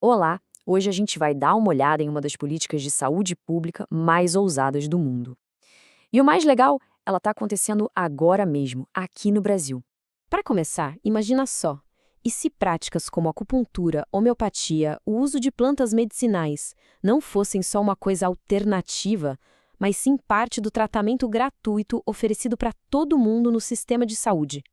Olá! Hoje a gente vai dar uma olhada em uma das políticas de saúde pública mais ousadas do mundo. E o mais legal, ela está acontecendo agora mesmo, aqui no Brasil. Para começar, imagina só. E se práticas como acupuntura, homeopatia, o uso de plantas medicinais não fossem só uma coisa alternativa, mas sim parte do tratamento gratuito oferecido para todo mundo no sistema de saúde?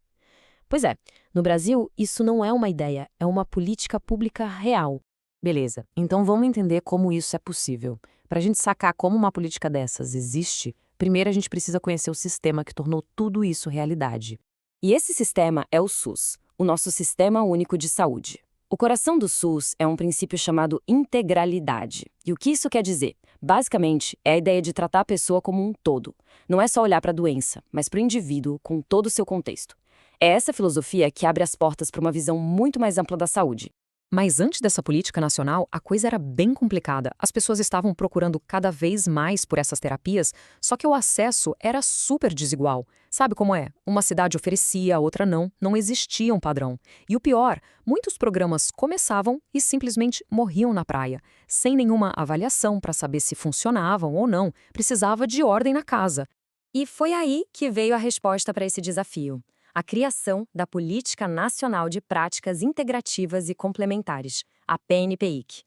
Pois é, no Brasil, isso não é uma ideia, é uma política pública real. Beleza, então vamos entender como isso é possível. Para a gente sacar como uma política dessas existe, primeiro a gente precisa conhecer o sistema que tornou tudo isso realidade. E esse sistema é o SUS, o nosso Sistema Único de Saúde. O coração do SUS é um princípio chamado integralidade. E o que isso quer dizer? Basicamente, é a ideia de tratar a pessoa como um todo. Não é só olhar para a doença, mas para o indivíduo com todo o seu contexto. É essa filosofia que abre as portas para uma visão muito mais ampla da saúde. Mas antes dessa política nacional, a coisa era bem complicada. As pessoas estavam procurando cada vez mais por essas terapias, só que o acesso era super desigual. Sabe como é? Uma cidade oferecia, a outra não, não existia um padrão. E o pior, muitos programas começavam e simplesmente morriam na praia, sem nenhuma avaliação para saber se funcionavam ou não, precisava de ordem na casa. E foi aí que veio a resposta para esse desafio: a criação da Política Nacional de Práticas Integrativas e Complementares, a PNPIC.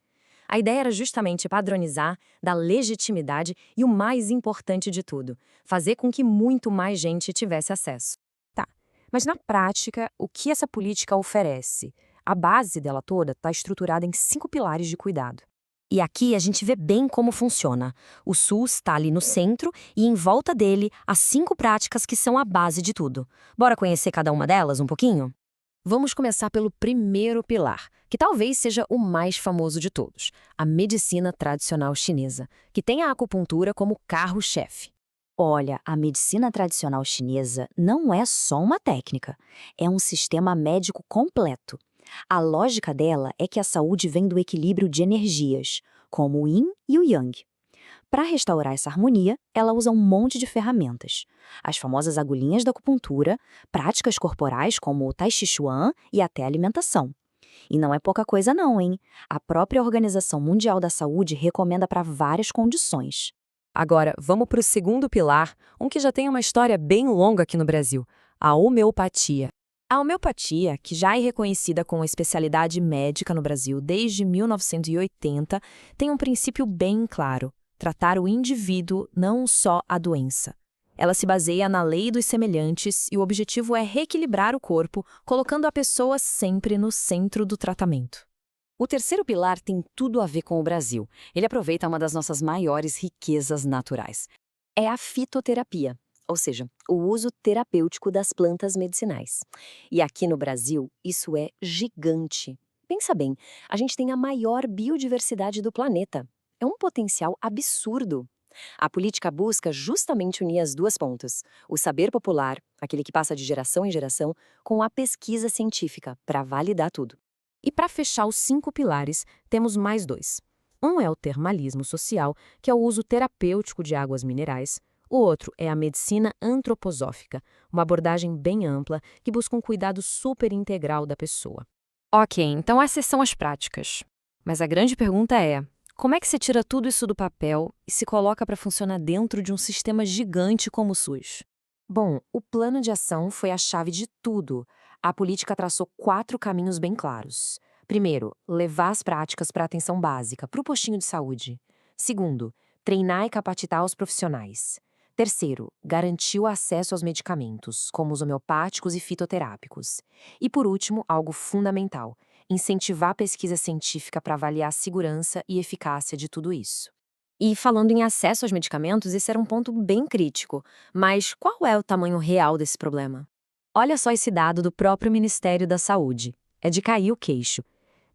A ideia era justamente padronizar, dar legitimidade e o mais importante de tudo, fazer com que muito mais gente tivesse acesso. Tá, mas na prática, o que essa política oferece? A base dela toda está estruturada em 5 pilares de cuidado. E aqui a gente vê bem como funciona. O SUS está ali no centro e em volta dele as 5 práticas que são a base de tudo. Bora conhecer cada uma delas um pouquinho? Vamos começar pelo primeiro pilar, que talvez seja o mais famoso de todos, a medicina tradicional chinesa, que tem a acupuntura como carro-chefe. Olha, a medicina tradicional chinesa não é só uma técnica, é um sistema médico completo. A lógica dela é que a saúde vem do equilíbrio de energias, como o Yin e o Yang. Para restaurar essa harmonia, ela usa um monte de ferramentas. As famosas agulhinhas da acupuntura, práticas corporais como o Tai Chi Chuan e até alimentação. E não é pouca coisa não, hein? A própria Organização Mundial da Saúde recomenda para várias condições. Agora, vamos para o segundo pilar, um que já tem uma história bem longa aqui no Brasil, a homeopatia. A homeopatia, que já é reconhecida como especialidade médica no Brasil desde 1980, tem um princípio bem claro: tratar o indivíduo, não só a doença. Ela se baseia na lei dos semelhantes e o objetivo é reequilibrar o corpo, colocando a pessoa sempre no centro do tratamento. O terceiro pilar tem tudo a ver com o Brasil. Ele aproveita uma das nossas maiores riquezas naturais. É a fitoterapia, ou seja, o uso terapêutico das plantas medicinais. E aqui no Brasil, isso é gigante. Pensa bem, a gente tem a maior biodiversidade do planeta. É um potencial absurdo. A política busca justamente unir as duas pontas: o saber popular, aquele que passa de geração em geração, com a pesquisa científica, para validar tudo. E para fechar os 5 pilares, temos mais dois. Um é o termalismo social, que é o uso terapêutico de águas minerais. O outro é a medicina antroposófica, uma abordagem bem ampla que busca um cuidado super integral da pessoa. Ok, então essas são as práticas. Mas a grande pergunta é, como é que você tira tudo isso do papel e se coloca para funcionar dentro de um sistema gigante como o SUS? Bom, o plano de ação foi a chave de tudo. A política traçou 4 caminhos bem claros. Primeiro, levar as práticas para a atenção básica, para o postinho de saúde. Segundo, treinar e capacitar os profissionais. Terceiro, garantir o acesso aos medicamentos, como os homeopáticos e fitoterápicos. E por último, algo fundamental: incentivar a pesquisa científica para avaliar a segurança e eficácia de tudo isso. E falando em acesso aos medicamentos, esse era um ponto bem crítico. Mas qual é o tamanho real desse problema? Olha só esse dado do próprio Ministério da Saúde. É de cair o queixo.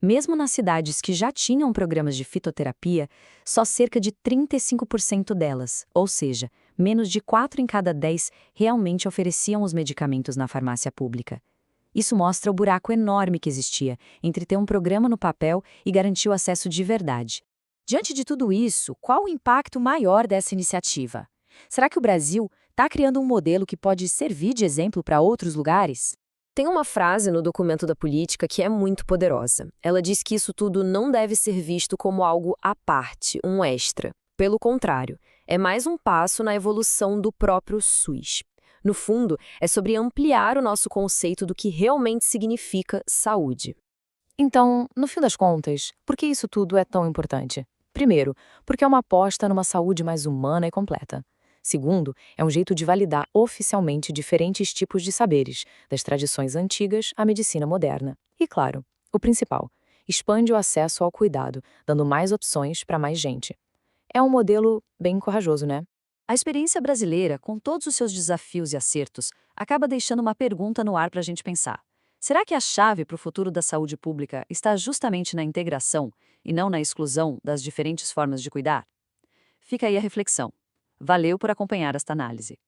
Mesmo nas cidades que já tinham programas de fitoterapia, só cerca de 35% delas, ou seja, menos de 4 em cada 10, realmente ofereciam os medicamentos na farmácia pública. Isso mostra o buraco enorme que existia entre ter um programa no papel e garantir o acesso de verdade. Diante de tudo isso, qual o impacto maior dessa iniciativa? Será que o Brasil está criando um modelo que pode servir de exemplo para outros lugares? Tem uma frase no documento da política que é muito poderosa. Ela diz que isso tudo não deve ser visto como algo à parte, um extra. Pelo contrário, é mais um passo na evolução do próprio SUS. No fundo, é sobre ampliar o nosso conceito do que realmente significa saúde. Então, no fim das contas, por que isso tudo é tão importante? Primeiro, porque é uma aposta numa saúde mais humana e completa. Segundo, é um jeito de validar oficialmente diferentes tipos de saberes, das tradições antigas à medicina moderna. E claro, o principal, expande o acesso ao cuidado, dando mais opções para mais gente. É um modelo bem corajoso, né? A experiência brasileira, com todos os seus desafios e acertos, acaba deixando uma pergunta no ar para a gente pensar. Será que a chave para o futuro da saúde pública está justamente na integração e não na exclusão das diferentes formas de cuidar? Fica aí a reflexão. Valeu por acompanhar esta análise.